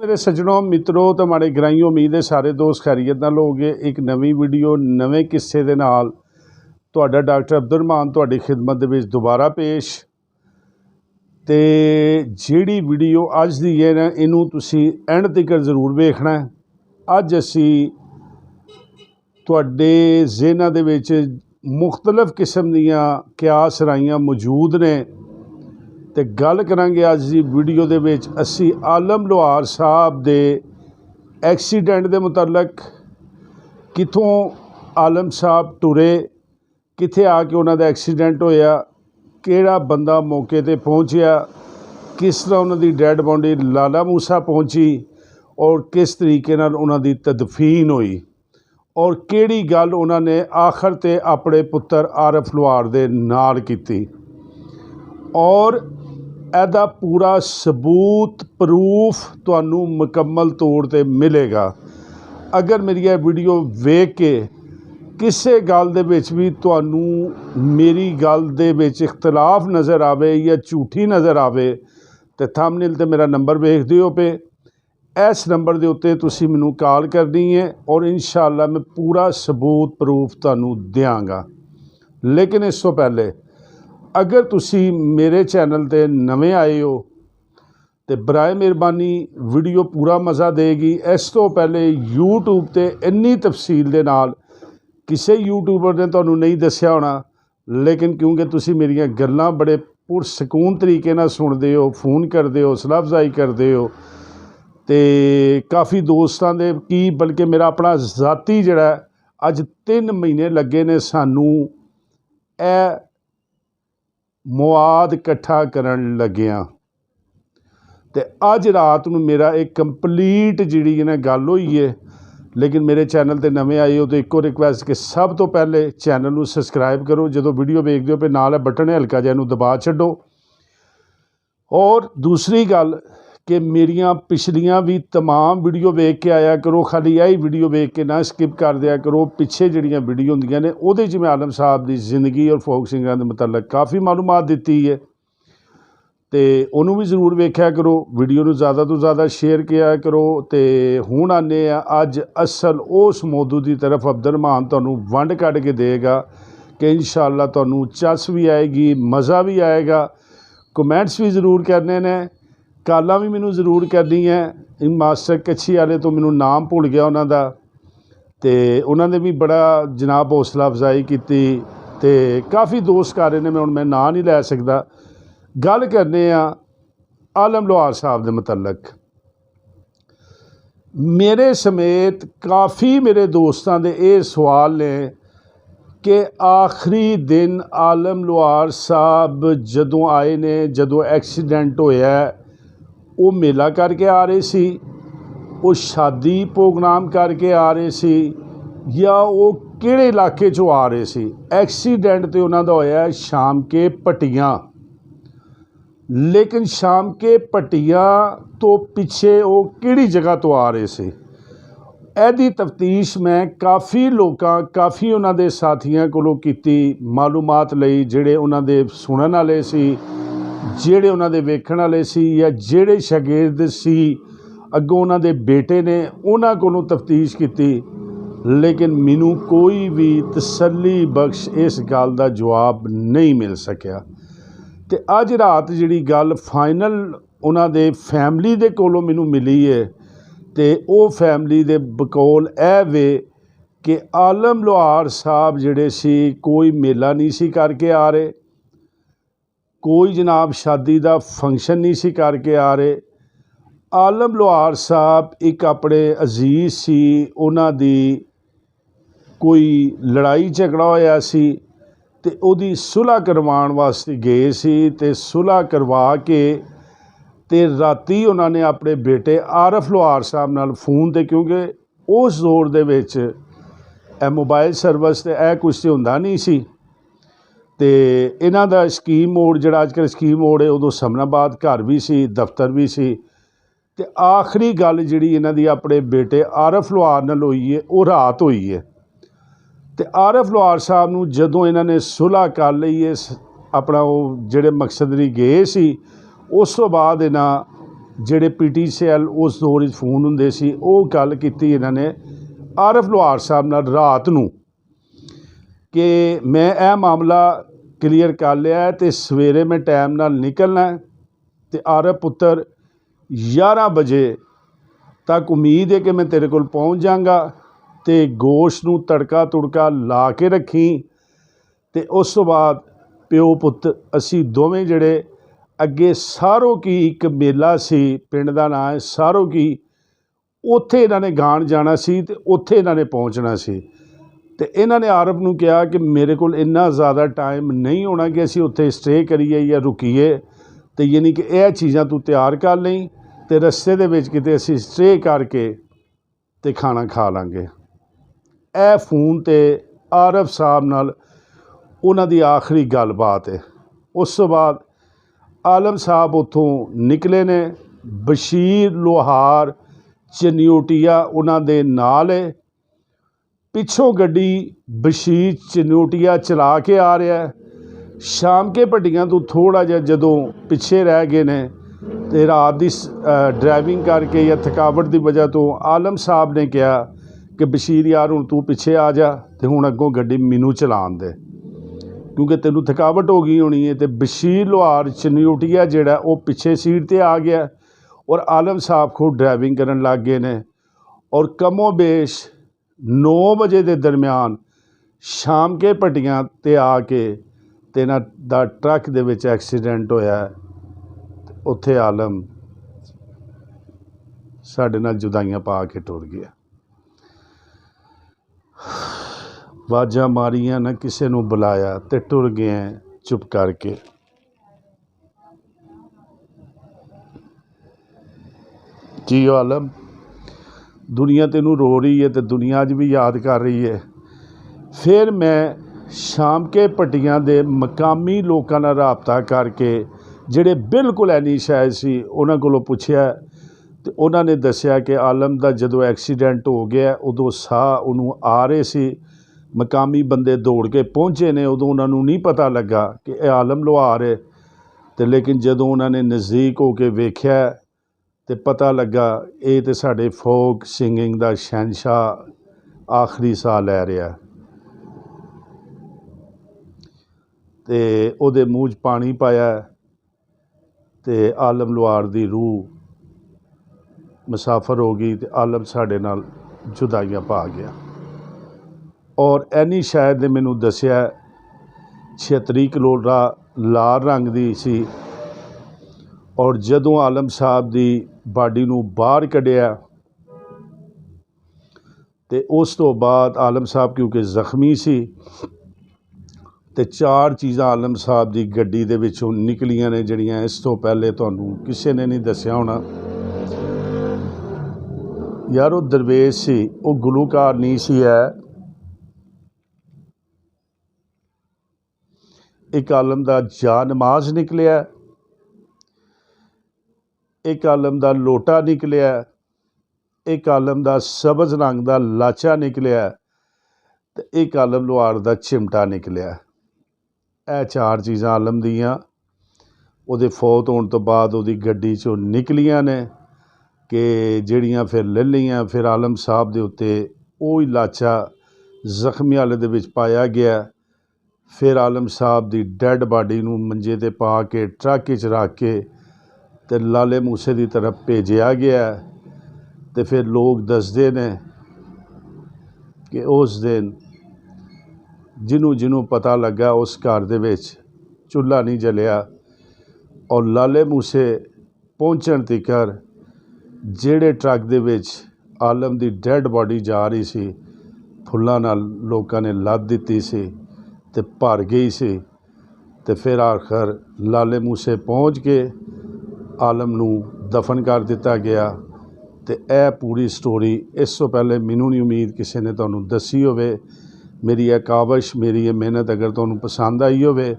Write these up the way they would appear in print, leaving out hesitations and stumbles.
मेरे सज्जनों मित्रों तो माड़े ग्राइयों उम्मीद है सारे दोस्त खैरियत नाल होगे। एक नवी वीडियो नवे किस्से दे नाल तुहाडा डॉक्टर अब्दुल रहमान तुहाडी खिदमत दे विच दोबारा पेश। ते जिहड़ी वीडियो अज दी है ना इनू तुसी एंड तक जरूर वेखना है। अज असी तुहाडे ज़हनां दे विच मुख्तलिफ किस्म दीयां क्यास राइयां मौजूद ने ते गल करांगे अज दी वीडियो दे विच असी आलम लोहार साहब दे एक्सीडेंट दे मुतलक, कित्थों आलम साहब टुरे, कित्थे आके उन्हां दा एक्सीडेंट होया, किहड़ा बंदा मौके ते पहुंचया, किस तरह उन्हां दी डैड बॉडी लाला मूसा पहुंची और किस तरीके नाल उन्हां दी तदफीन हुई और किहड़ी गल उन्हां ने आखिर ते अपने पुत्र आरफ लोहार दे नाल कीती और एदा पूरा सबूत प्रूफ तुहानू मुकम्मल तौर ते मिलेगा। अगर मेरी यह वीडियो वेख के किसी गल दे विच भी तुहानू मेरी गल दे विच इख्तलाफ नज़र आवे या झूठी नज़र आवे तो थंबनेल ते मेरा नंबर वेख दिओ पे। इस नंबर के उत्ते तुसी मैनू कॉल करनी है और इंशाअल्लाह मैं पूरा सबूत प्रूफ तुहानू देंगा। लेकिन इस तो पहले अगर तुसी मेरे चैनल ते नवे आए हो तो बराए मेहरबानी वीडियो पूरा मज़ा देगी। इस तो पहले यूट्यूब ते इन्नी तफसील दे नाल किसी यूट्यूबर ने तुहानू नहीं दस्या होना, लेकिन क्योंकि तुसी मेरियां गल्लां बड़े पुरसकून तरीके नाल सुनदे हो, फ़ोन करदे हो, हौसला अफजाई करदे हो ते काफ़ी दोस्तां दे की बल्कि मेरा अपना ज़ाती जिहड़ा अज 3 महीने लगे ने सानू ए मुआद इकट्ठा करन लग्गियां ते अज रात नूं मेरा एक कंप्लीट जिहड़ी है ना गल होई है। लेकिन मेरे चैनल ते नवे आए हो तो एको रिक्वेस्ट कि सब तो पहले चैनल नूं सबसक्राइब करो, जो वीडियो देखते हो पे नाल बटन है हल्का जिहा नूं दबा छड्डो। और दूसरी गल कि मेरियां पिछलियां भी तमाम वीडियो वेख के आया करो, खाली यही वीडियो वेख के ना स्किप कर दिया करो। पिछे जिहड़ियां वीडियो होंदियां ने उहदे च मैं आलम साहब की जिंदगी और फोक सिंगरां दे मुतलक काफ़ी मालूमात दी है तो उन्होंने भी जरूर वेख्या करो। वीडियो नूं ज़्यादा तो ज़्यादा शेयर किया करो। तो हुण आने अज असल उस मौजू की तरफ अब्दुल रहमान तुहानू वंड कढ़ के देगा कि इंशाअल्लाह तुहानू चस भी आएगी, मज़ा भी आएगा। कमेंट्स भी जरूर करने ने, कालां भी मैनू जरूर करनी है। मास्टर कच्छी वाले तो मैनू नाम भुल गया उन्हां दा, ते उन्होंने भी बड़ा जनाब हौसला अफजाई की ते काफ़ी दोस्त कर रहे हैं। मैं नाम नहीं लै सकदा। गल करने आलम लोहार साहब दे मुतलक। मेरे समेत काफ़ी मेरे दोस्तों के ये सवाल ने कि आखिरी दिन आलम लोहार साहब जदों आए ने, जदों एक्सीडेंट होया वो मेला करके आ रहे सी, वो शादी प्रोग्राम करके आ रहे सी या वो किहड़े इलाके चों आ रहे सी। एक्सीडेंट तो उन्हां दा होया शाम के पट्टियां, लेकिन शाम के पट्टियां तो पिछे वो किहड़ी जगह तो आ रहे थे। एदी तफ्तीश मैं काफ़ी लोकां काफ़ी उन्हां दे साथियां कोलों कीती, मालूमात लई, जिहड़े उन्हां दे सुनन वाले सी, जिहड़े उन्हां दे वेखण वाले सी या जिहड़े शागिर्द सी अगों उन्हां दे बेटे ने उन्हां कोलों तफ्तीश कीती। लेकिन मैनू कोई भी तसल्ली बख्श इस गल का जवाब नहीं मिल सकिया। तो अज रात जिहड़ी गल फाइनल उन्हां दे फैमिली दे कोलों मैनू मिली है तो वो फैमिली दे बकौल ए वे कि आलम लोहार साहब जिहड़े सी कोई मेला नहीं सी करके आ रहे, कोई जनाब शादी का फंक्शन नहीं सी करके आ रहे। आलम लोहार साहब एक अपने अजीज सी, उन्हां दी कोई लड़ाई झगड़ा होया सी ते उहदी सुलह करवाउण वास्ते गए सी ते सुलह करवा के ते राती उन्होंने अपने बेटे आरफ लोहार साहब नाल फोन ते, क्योंकि उस दौर दे विच मोबाइल सर्विस ते कुछ तो हुंदा नहीं सी ते इन्हां दा स्कीम मोड जिहड़ा अजकल स्कीम मोड है उदों समनाबाद घर भी सी, दफ्तर भी सी। ते आखिरी गल जिहड़ी इन्हां दी अपने बेटे आरफ लोहार नाल होई है वो रात होई है। तो आरफ लोहार साहब नूं जदों इन्हां ने सुलह कर लई है अपना वो जिहड़े मकसद लई गए सी, उस तो बाद इन्हां ਜਿਹੜੇ PTCL ਉਸ ਦੌਰ ਵਿੱਚ ਫੋਨ ਹੁੰਦੇ ਸੀ, ਉਹ ਗੱਲ ਕੀਤੀ ਇਹਨਾਂ ਨੇ ਆਰਫ ਲੋਹਾਰ ਸਾਹਿਬ ਨਾਲ ਰਾਤ ਨੂੰ ਕਿ ਮੈਂ ਇਹ ਮਾਮਲਾ ਕਲੀਅਰ ਕਰ ਲਿਆ ਅਤੇ ਸਵੇਰੇ ਮੈਂ ਟਾਈਮ ਨਾਲ ਨਿਕਲਣਾ ਅਤੇ ਆਰਫ ਪੁੱਤਰ 11 ਵਜੇ ਤੱਕ ਉਮੀਦ ਹੈ ਕਿ ਮੈਂ ਤੇਰੇ ਕੋਲ ਪਹੁੰਚ ਜਾਵਾਂਗਾ ਅਤੇ ਗੋਸ਼ਤ ਨੂੰ ਤੜਕਾ ਤੁੜਕਾ ਲਾ ਕੇ ਰੱਖੀ। ਅਤੇ ਉਸ ਤੋਂ ਬਾਅਦ ਪਿਓ ਪੁੱਤ ਅਸੀਂ ਦੋਵੇਂ ਜਿਹੜੇ ਅੱਗੇ ਸਾਰੋ ਕੀ ਇੱਕ ਮੇਲਾ ਸੀ, ਪਿੰਡ ਦਾ ਨਾਂ ਹੈ ਸਾਰੋ ਕੀ, ਉੱਥੇ ਇਹਨਾਂ ਨੇ ਗਾਣ ਜਾਣਾ ਸੀ ਅਤੇ ਉੱਥੇ ਇਹਨਾਂ ਨੇ ਪਹੁੰਚਣਾ ਸੀ। ਅਤੇ ਇਹਨਾਂ ਨੇ ਆਰਫ ਨੂੰ ਕਿਹਾ ਕਿ ਮੇਰੇ ਕੋਲ ਇੰਨਾ ਜ਼ਿਆਦਾ ਟਾਈਮ ਨਹੀਂ ਹੋਣਾ ਕਿ ਅਸੀਂ ਉੱਥੇ ਸਟੇ ਕਰੀਏ ਜਾਂ ਰੁਕੀਏ, ਅਤੇ ਯਾਨੀ ਕਿ ਇਹ ਚੀਜ਼ਾਂ ਤੂੰ ਤਿਆਰ ਕਰ ਲਈ ਅਤੇ ਰਸਤੇ ਦੇ ਵਿੱਚ ਕਿਤੇ ਅਸੀਂ ਸਟੇ ਕਰਕੇ ਅਤੇ ਖਾਣਾ ਖਾ ਲਾਂਗੇ। ਇਹ ਫੋਨ 'ਤੇ ਆਰਫ ਸਾਹਿਬ ਨਾਲ ਉਹਨਾਂ ਦੀ ਆਖਰੀ ਗੱਲਬਾਤ ਹੈ। ਉਸ ਤੋਂ ਬਾਅਦ ਆਲਮ ਸਾਹਿਬ ਉੱਥੋਂ ਨਿਕਲੇ ਨੇ। ਬਸ਼ੀਰ ਲੋਹਾਰ ਚਨਿਓਟੀਆ ਉਹਨਾਂ ਦੇ ਨਾਲ ਹੈ। ਪਿੱਛੋਂ ਗੱਡੀ ਬਸ਼ੀਰ ਚਨਿਓਟੀਆ ਚਲਾ ਕੇ ਆ ਰਿਹਾ। ਸ਼ਾਮ ਕੇ ਭੱਟੀਆਂ ਤੋਂ ਥੋੜ੍ਹਾ ਜਿਹਾ ਜਦੋਂ ਪਿੱਛੇ ਰਹਿ ਗਏ ਨੇ ਅਤੇ ਰਾਤ ਦੀ ਡਰਾਈਵਿੰਗ ਕਰਕੇ ਜਾਂ ਥਕਾਵਟ ਦੀ ਵਜ੍ਹਾ ਤੋਂ ਆਲਮ ਸਾਹਿਬ ਨੇ ਕਿਹਾ ਕਿ ਬਸ਼ੀਰ ਯਾਰ ਹੁਣ ਤੂੰ ਪਿੱਛੇ ਆ ਜਾ ਅਤੇ ਹੁਣ ਅੱਗੋਂ ਗੱਡੀ ਮੈਨੂੰ ਚਲਾਉਣ ਦੇ, ਕਿਉਂਕਿ ਤੈਨੂੰ ਥਕਾਵਟ ਹੋ ਗਈ ਹੋਣੀ ਹੈ। ਅਤੇ ਬਸ਼ੀਰ ਲੋਹਾਰ ਚਨਿਓਟੀਆ ਜਿਹੜਾ ਉਹ ਪਿੱਛੇ ਸੀਟ 'ਤੇ ਆ ਗਿਆ ਔਰ ਆਲਮ ਸਾਹਿਬ ਖੁਦ ਡਰਾਈਵਿੰਗ ਕਰਨ ਲੱਗ ਗਏ ਨੇ। ਔਰ ਕਮੋ ਬੇਸ਼ 9 ਵਜੇ ਦੇ ਦਰਮਿਆਨ ਸ਼ਾਮ ਕੇ ਭੱਟੀਆਂ 'ਤੇ ਆ ਕੇ ਅਤੇ ਇਹਨਾਂ ਦਾ ਟਰੱਕ ਦੇ ਵਿੱਚ ਐਕਸੀਡੈਂਟ ਹੋਇਆ। ਉੱਥੇ ਆਲਮ ਸਾਡੇ ਨਾਲ ਜੁਦਾਈਆਂ ਪਾ ਕੇ ਟੁਰ ਗਿਆ। ਆਵਾਜ਼ਾਂ ਮਾਰੀਆਂ ਨਾ ਕਿਸੇ ਨੂੰ ਬੁਲਾਇਆ ਅਤੇ ਟੁਰ ਗਏ ਚੁੱਪ ਕਰਕੇ। ਜੀ ਆਲਮ, ਦੁਨੀਆ ਤੈਨੂੰ ਰੋ ਰਹੀ ਹੈ ਅਤੇ ਦੁਨੀਆ ਅੱਜ ਵੀ ਯਾਦ ਕਰ ਰਹੀ ਹੈ। ਫਿਰ ਮੈਂ ਸ਼ਾਮ ਕੇ ਭੱਟੀਆਂ ਦੇ ਮਕਾਮੀ ਲੋਕਾਂ ਨਾਲ ਰਾਬਤਾ ਕਰਕੇ ਜਿਹੜੇ ਬਿਲਕੁਲ ਐਨੀ ਸ਼ਾਇਦ ਸੀ ਉਹਨਾਂ ਕੋਲੋਂ ਪੁੱਛਿਆ ਅਤੇ ਉਹਨਾਂ ਨੇ ਦੱਸਿਆ ਕਿ ਆਲਮ ਦਾ ਜਦੋਂ ਐਕਸੀਡੈਂਟ ਹੋ ਗਿਆ ਉਦੋਂ ਸਾਹ ਉਹਨੂੰ ਆ ਰਹੇ ਸੀ। ਮਕਾਮੀ ਬੰਦੇ ਦੌੜ ਕੇ ਪਹੁੰਚੇ ਨੇ, ਉਦੋਂ ਉਹਨਾਂ ਨੂੰ ਨਹੀਂ ਪਤਾ ਲੱਗਾ ਕਿ ਇਹ ਆਲਮ ਲੋਹਾਰ ਹੈ। ਅਤੇ ਲੇਕਿਨ ਜਦੋਂ ਉਹਨਾਂ ਨੇ ਨਜ਼ਦੀਕ ਹੋ ਕੇ ਵੇਖਿਆ ਅਤੇ ਪਤਾ ਲੱਗਾ ਇਹ ਤਾਂ ਸਾਡੇ ਫੋਕ ਸਿੰਗਿੰਗ ਦਾ ਸ਼ਹਿਨਸ਼ਾਹ ਆਖਰੀ ਸਾਹ ਲੈ ਰਿਹਾ। ਅਤੇ ਉਹਦੇ ਮੂੰਹ 'ਚ ਪਾਣੀ ਪਾਇਆ ਅਤੇ ਆਲਮ ਲੋਹਾਰ ਦੀ ਰੂਹ ਮੁਸਾਫਰ ਹੋ ਗਈ ਅਤੇ ਆਲਮ ਸਾਡੇ ਨਾਲ ਜੁਦਾਈਆਂ ਪਾ ਗਿਆ। ਔਰ ਐਨੀ ਸ਼ਾਇਦ ਨੇ ਮੈਨੂੰ ਦੱਸਿਆ 36 ਕਿਲੋ ਲਾਲ ਰੰਗ ਦੀ ਸੀ। ਔਰ ਜਦੋਂ ਆਲਮ ਸਾਹਿਬ ਦੀ ਬਾਡੀ ਨੂੰ ਬਾਹਰ ਕੱਢਿਆ ਅਤੇ ਉਸ ਤੋਂ ਬਾਅਦ ਆਲਮ ਸਾਹਿਬ ਕਿਉਂਕਿ ਜ਼ਖਮੀ ਸੀ ਅਤੇ 4 ਚੀਜ਼ਾਂ ਆਲਮ ਸਾਹਿਬ ਦੀ ਗੱਡੀ ਦੇ ਵਿੱਚੋਂ ਨਿਕਲੀਆਂ ਨੇ ਜਿਹੜੀਆਂ ਇਸ ਤੋਂ ਪਹਿਲੇ ਤੁਹਾਨੂੰ ਕਿਸੇ ਨੇ ਨਹੀਂ ਦੱਸਿਆ ਹੋਣਾ। ਯਾਰ ਉਹ ਦਰਵੇਸ਼ ਸੀ, ਉਹ ਗੁਲੂਕਾਰ ਨਹੀਂ ਸੀ। ਇੱਕ ਆਲਮ ਦਾ ਜਾ ਨਮਾਜ਼ ਨਿਕਲਿਆ, ਇੱਕ ਆਲਮ ਦਾ ਲੋਟਾ ਨਿਕਲਿਆ, ਇੱਕ ਆਲਮ ਦਾ ਸਬਜ਼ ਰੰਗ ਦਾ ਲਾਚਾ ਨਿਕਲਿਆ ਅਤੇ ਇੱਕ ਆਲਮ ਲੋਹਾਰ ਦਾ ਚਿਮਟਾ ਨਿਕਲਿਆ। ਇਹ 4 ਚੀਜ਼ਾਂ ਆਲਮ ਦੀਆਂ ਉਹਦੇ ਫੌਤ ਹੋਣ ਤੋਂ ਬਾਅਦ ਉਹਦੀ ਗੱਡੀ 'ਚੋਂ ਨਿਕਲੀਆਂ ਨੇ ਕਿ ਜਿਹੜੀਆਂ ਫਿਰ ਲੈ ਲਈਆਂ। ਫਿਰ ਆਲਮ ਸਾਹਿਬ ਦੇ ਉੱਤੇ ਉਹ ਹੀ ਲਾਚਾ ਜ਼ਖਮੀ ਹਾਲਤ ਦੇ ਵਿੱਚ ਪਾਇਆ ਗਿਆ। ਫਿਰ ਆਲਮ ਸਾਹਿਬ ਦੀ ਡੈੱਡ ਬਾਡੀ ਨੂੰ ਮੰਜੇ 'ਤੇ ਪਾ ਕੇ ਟਰੱਕ 'ਚ ਰੱਖ ਕੇ ਅਤੇ ਲਾਲੇ ਮੂਸੇ ਦੀ ਤਰਫ ਭੇਜਿਆ ਗਿਆ। ਅਤੇ ਫਿਰ ਲੋਕ ਦੱਸਦੇ ਨੇ ਕਿ ਉਸ ਦਿਨ ਜਿਹਨੂੰ ਪਤਾ ਲੱਗਾ ਉਸ ਘਰ ਦੇ ਵਿੱਚ ਚੁੱਲ੍ਹਾ ਨਹੀਂ ਜਲਿਆ। ਔਰ ਲਾਲੇ ਮੂਸੇ ਪਹੁੰਚਣ ਤੀਕਰ ਜਿਹੜੇ ਟਰੱਕ ਦੇ ਵਿੱਚ ਆਲਮ ਦੀ ਡੈੱਡ ਬਾਡੀ ਜਾ ਰਹੀ ਸੀ, ਫੁੱਲਾਂ ਨਾਲ ਲੋਕਾਂ ਨੇ ਲੱਦ ਦਿੱਤੀ ਸੀ ਅਤੇ ਭਰ ਗਈ ਸੀ। ਅਤੇ ਫਿਰ ਆਖਰ ਲਾਲੇ ਮੂਸੇ ਪਹੁੰਚ ਕੇ ਆਲਮ ਨੂੰ ਦਫਨ ਕਰ ਦਿੱਤਾ ਗਿਆ। ਅਤੇ ਇਹ ਪੂਰੀ ਸਟੋਰੀ ਇਸ ਤੋਂ ਪਹਿਲੇ ਮੈਨੂੰ ਨਹੀਂ ਉਮੀਦ ਕਿਸੇ ਨੇ ਤੁਹਾਨੂੰ ਦੱਸੀ ਹੋਵੇ। ਮੇਰੀ ਇਹ ਕਾਵਿਸ਼, ਮੇਰੀ ਇਹ ਮਿਹਨਤ ਅਗਰ ਤੁਹਾਨੂੰ ਪਸੰਦ ਆਈ ਹੋਵੇ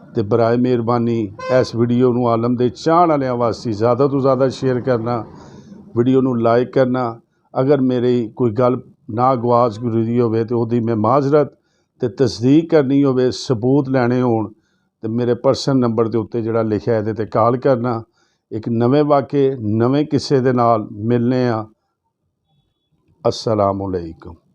ਅਤੇ ਬਰਾਏ ਮਿਹਰਬਾਨੀ ਇਸ ਵੀਡੀਓ ਨੂੰ ਆਲਮ ਦੇ ਚਾਹਣ ਵਾਲਿਆਂ ਵਾਸਤੇ ਜ਼ਿਆਦਾ ਤੋਂ ਜ਼ਿਆਦਾ ਸ਼ੇਅਰ ਕਰਨਾ, ਵੀਡੀਓ ਨੂੰ ਲਾਈਕ ਕਰਨਾ। ਅਗਰ ਮੇਰੀ ਕੋਈ ਗੱਲ ਨਾ ਗਵਾਚ ਗੁਜ਼ਰੀ ਹੋਵੇ ਅਤੇ ਉਹਦੀ ਮੈਂ ਮਾਜ਼ਰਤ ਅਤੇ ਤਸਦੀਕ ਕਰਨੀ ਹੋਵੇ, ਸਬੂਤ ਲੈਣੇ ਹੋਣ, ਅਤੇ ਮੇਰੇ ਪਰਸਨਲ ਨੰਬਰ ਦੇ ਉੱਤੇ ਜਿਹੜਾ ਲਿਖਿਆ ਇਹਦੇ 'ਤੇ ਕਾਲ ਕਰਨਾ। ਇੱਕ ਨਵੇਂ ਵਾਕੇ ਨਵੇਂ ਕਿਸੇ ਦੇ ਨਾਲ ਮਿਲਨੇ ਆ। अस्सलामु अलैकुम।